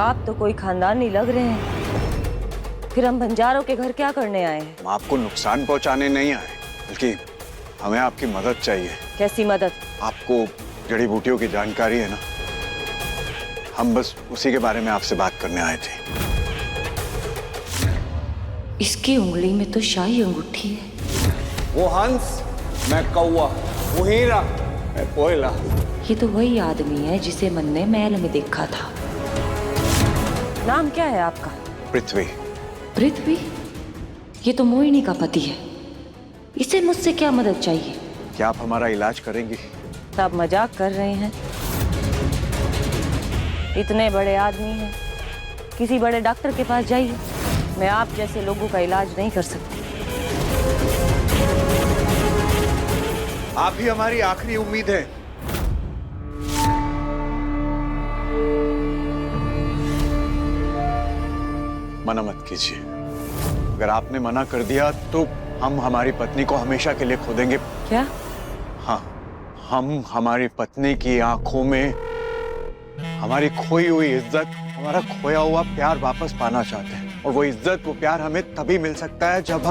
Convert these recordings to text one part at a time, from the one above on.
आप तो कोई खानदान नहीं लग रहे हैं। फिर हम बंजारों के घर क्या करने आए हैं? हम आपको नुकसान पहुंचाने नहीं आए, बल्कि हमें आपकी मदद चाहिए। कैसी मदद? आपको जड़ी बूटियों की जानकारी है ना, हम बस उसी के बारे में आपसे बात करने आए थे। इसकी उंगली में तो शाही अंगूठी है। वो हंस, मैं कौवा, वो हीरा, मैं कोयला। ये तो वही आदमी है जिसे मन ने महल में देखा था। नाम क्या है आपका? पृथ्वी। पृथ्वी? ये तो मोहिनी का पति है। इसे मुझसे क्या मदद चाहिए? क्या आप हमारा इलाज करेंगी? आप मजाक कर रहे हैं? इतने बड़े आदमी हैं, किसी बड़े डॉक्टर के पास जाइए। मैं आप जैसे लोगों का इलाज नहीं कर सकती। आप ही हमारी आखिरी उम्मीद है। मना मत कीजिए। अगर आपने मना कर दिया तो हम हमारी पत्नी को हमेशा के लिए खो देंगे। क्या? हाँ, हम हमारी पत्नी की आंखों में हमारी खोई हुई इज्जत, हमारा खोया हुआ प्यार वापस पाना चाहते हैं। और वो इज्जत, वो प्यार हमें तभी मिल सकता है जब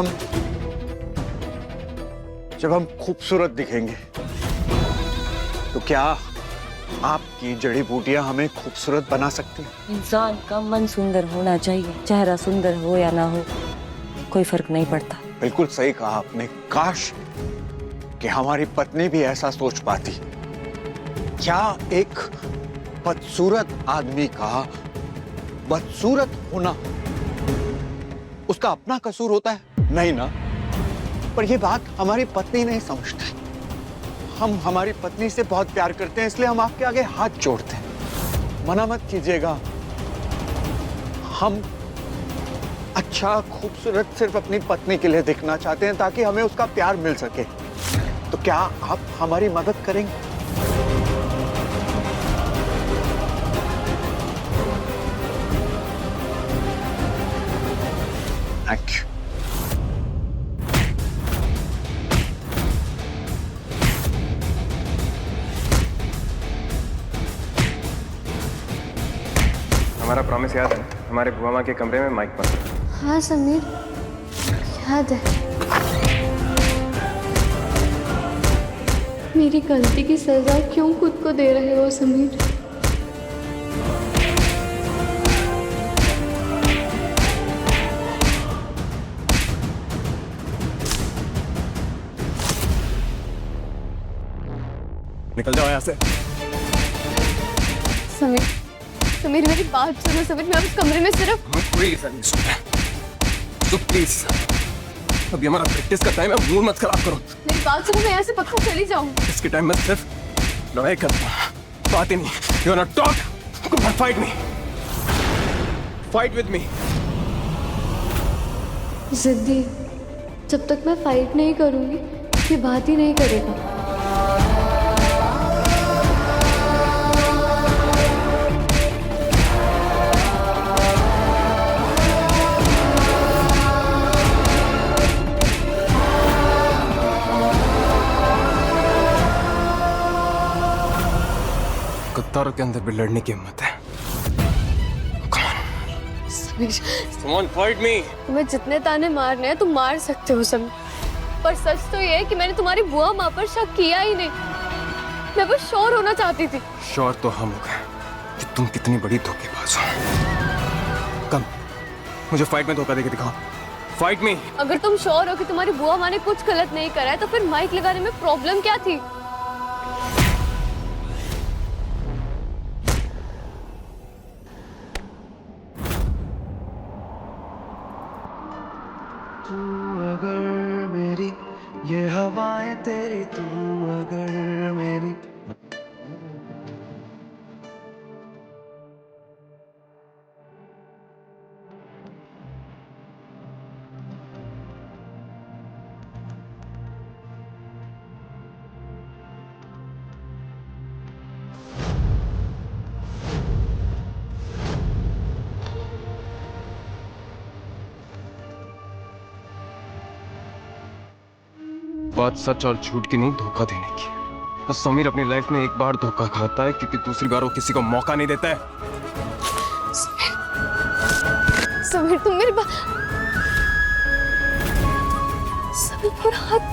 हम खूबसूरत दिखेंगे। तो क्या आपकी जड़ी बूटियां हमें खूबसूरत बना सकती हैं? इंसान का मन सुंदर होना चाहिए, चेहरा सुंदर हो या ना हो कोई फर्क नहीं पड़ता। बिल्कुल सही कहा आपने। काश कि हमारी पत्नी भी ऐसा सोच पाती। क्या एक बदसूरत आदमी का बदसूरत होना उसका अपना कसूर होता है? नहीं ना। पर यह बात हमारी पत्नी नहीं समझती। हम हमारी पत्नी से बहुत प्यार करते हैं, इसलिए हम आपके आगे हाथ जोड़ते हैं। मना मत कीजिएगा। हम अच्छा खूबसूरत सिर्फ अपनी पत्नी के लिए दिखना चाहते हैं, ताकि हमें उसका प्यार मिल सके। तो क्या आप हमारी मदद करेंगे? Thank you. हमारा प्रॉमिस याद है? हमारे बुआ माँ के कमरे में माइक पर। हाँ समीर, याद है। मेरी गलती की सजा क्यों खुद को दे रहे हो समीर? निकल जाओ यहाँ से। समीर, समीर मेरी बात सुनो समीर। मैं उस कमरे में सिर्फ कोई ऐसा नहीं सुन रहा। तो प्लीज, अभी हमारा प्रैक्टिस का टाइम है, मूड मत खराब करो। मेरी बात सुनो, मैं यहाँ से पक्का चली जाऊँ। इसके टाइम में सिर्फ लड़ाई करता, बात ही नहीं। You are not talk, come on fight me, fight with me. जिद्दी, जब तक मैं फाइट नहीं करूंगी ये बात ही नहीं करेगा। गद्दारों के अंदर भी लड़ने की हिम्मत है। Sameer, Come on, fight me. तुम्हें जितने ताने मारने हैं तुम मार सकते हो समीर, पर सच तो ये है कि मैंने तुम्हारी बुआ माँ पर शक किया ही नहीं। मैं बस श्योर होना चाहती थी। श्योर तो हम हो गए कि तुम कितनी बड़ी धोखेबाज हो। कम, मुझे फाइट में धोखा देके दिखाओ। Fight me. अगर तुम श्योर हो कि तुम्हारी बुआ माँ ने कुछ गलत नहीं करा है तो फिर माइक लगाने में प्रॉब्लम क्या थी? तू अगर मेरी, ये हवाएं तेरी, तू अगर मेरी। बात सच और झूठ की नहीं, धोखा देने की। तो समीर अपनी लाइफ में एक बार धोखा खाता है क्योंकि दूसरी बार वो किसी को मौका नहीं देता है। समीर, समीर तुम मेरी बात। समीर पूरा हाथ।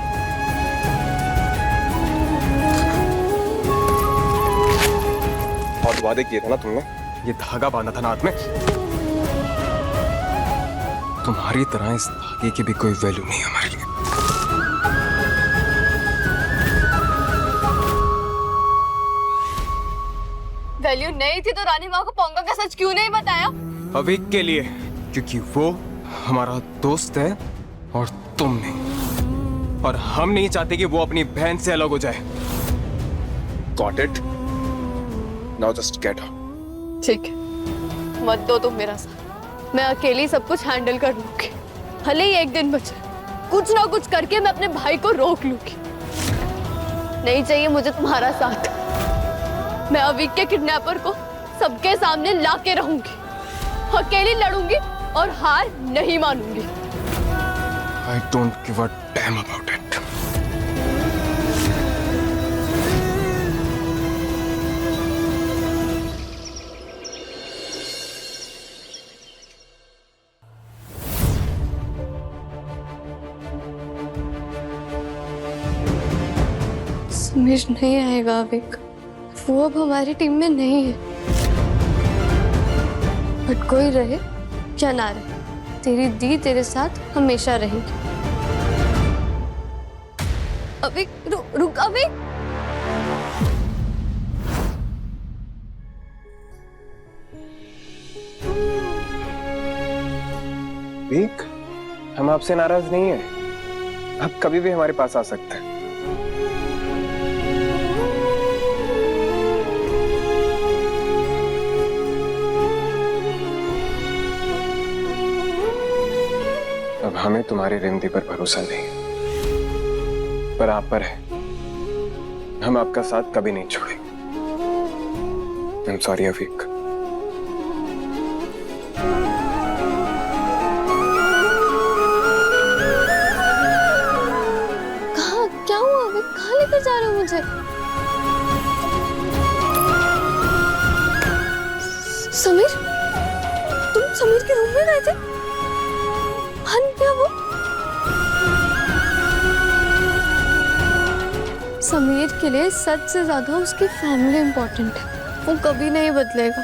और वादे किए थे ना तुमने, ये धागा बांधा था ना हाथ में। तुम्हारी तरह इस धागे की भी कोई वैल्यू नहीं है हमारे लिए। वैल्यू नहीं थी तो रानी माँ को पोंगा का सच क्यों नहीं बताया? अविक के लिए, क्योंकि वो हमारा दोस्त है और तुम नहीं। और हम नहीं चाहते कि वो अपनी बहन से अलग हो जाए। Got it? Now just get out. ठीक है, मत दो तुम मेरा साथ, मैं अकेली सब कुछ हैंडल कर लूंगी। भले ही एक दिन बचे, कुछ ना कुछ करके मैं अपने भाई को रोक लूंगी। नहीं चाहिए मुझे तुम्हारा साथ। मैं अविक के किडनैपर को सबके सामने लाके रहूंगी, अकेली लड़ूंगी और हार नहीं मानूंगी। I don't give a damn about it. Sameer नहीं आएगा अविक, वो अब हमारी टीम में नहीं है। बट कोई रहे या ना रहे, तेरी दी तेरे साथ हमेशा रहेगी। अविक रुक अविक। अविक, हम आपसे नाराज नहीं है। आप कभी भी हमारे पास आ सकते हैं। अब हमें तुम्हारी रिमदी पर भरोसा नहीं, पर आप पर है। हम आपका साथ कभी नहीं छोड़ेंगे। आई एम सॉरी अविक। कहाँ, क्या हुआ अविक? कहाँ लेकर जा रहे हो मुझे? समीर, तुम समीर के रूम में गए थे? क्या वो? समीर के लिए सच से ज्यादा उसकी फैमिली इंपॉर्टेंट है, वो कभी नहीं बदलेगा।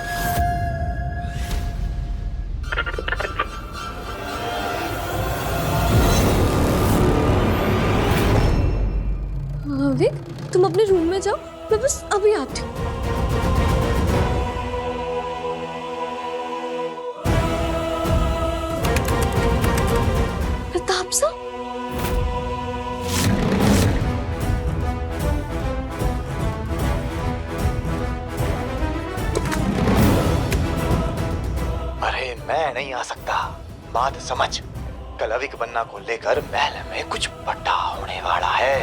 अविक, तुम अपने रूम में जाओ, मैं बस अभी आती हूँ। प्रताप सा, अरे मैं नहीं आ सकता। बात समझ, कल अविक बन्ना को लेकर महल में कुछ बड़ा होने वाला है।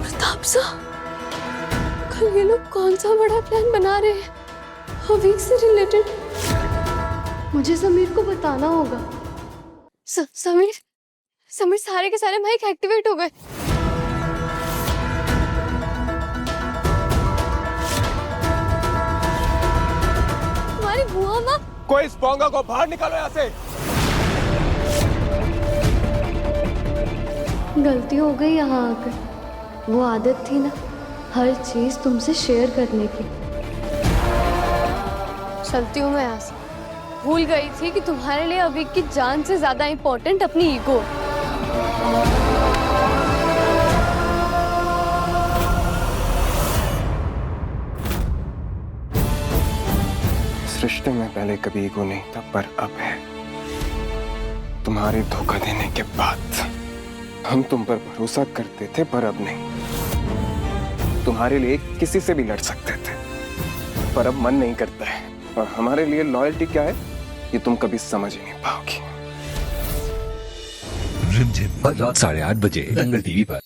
प्रताप सा, कल ये लोग कौन सा बड़ा प्लान बना रहे हैं अविक से रिलेटेड? मुझे समीर को बताना होगा। समीर सारे के सारे माइक एक्टिवेट हो गए। तुम्हारी बुआ माँ। कोई इस पोंगा को बाहर निकालो यहाँ से। गलती हो गई यहाँ आकर। वो आदत थी ना हर चीज तुमसे शेयर करने की। चलती हूँ मैं यहाँ से। भूल गई थी कि तुम्हारे लिए अविक की जान से ज्यादा इंपॉर्टेंट अपनी ईगो। इस रिश्ते में पहले कभी ईगो नहीं था, पर अब है। तुम्हारे धोखा देने के बाद हम तुम पर भरोसा करते थे, पर अब नहीं। तुम्हारे लिए किसी से भी लड़ सकते थे, पर अब मन नहीं करता है। और हमारे लिए लॉयल्टी क्या है ये तुम कभी समझ ही नहीं पाओगी। रिमझिम रात 8:30 बजे दंगल टीवी पर।